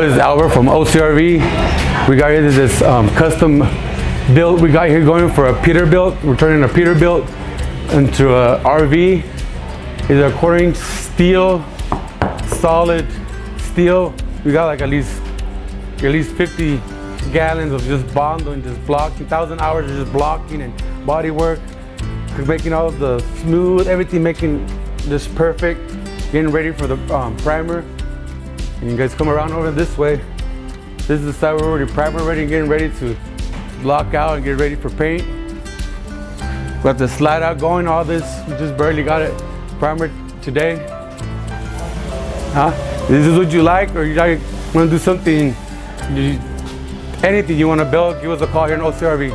this is Albert from OCRV. We got here this custom build. We got here going for a Peterbilt. We're turning a Peterbilt into a RV. It's a 1/4-inch steel, solid steel. We got like at least 50 gallons of just bonding, just blocking, 1,000 hours of just blocking and body work, making all of the smooth, everything, making this perfect, getting ready for the primer. And you guys come around over this way. This is the side we're already primer ready and getting ready to block out and get ready for paint. We got the slide out going, all this, we just barely got it primer today. Huh? This is what you like, or you like want to do something, anything you want to build, give us a call here in OCRV.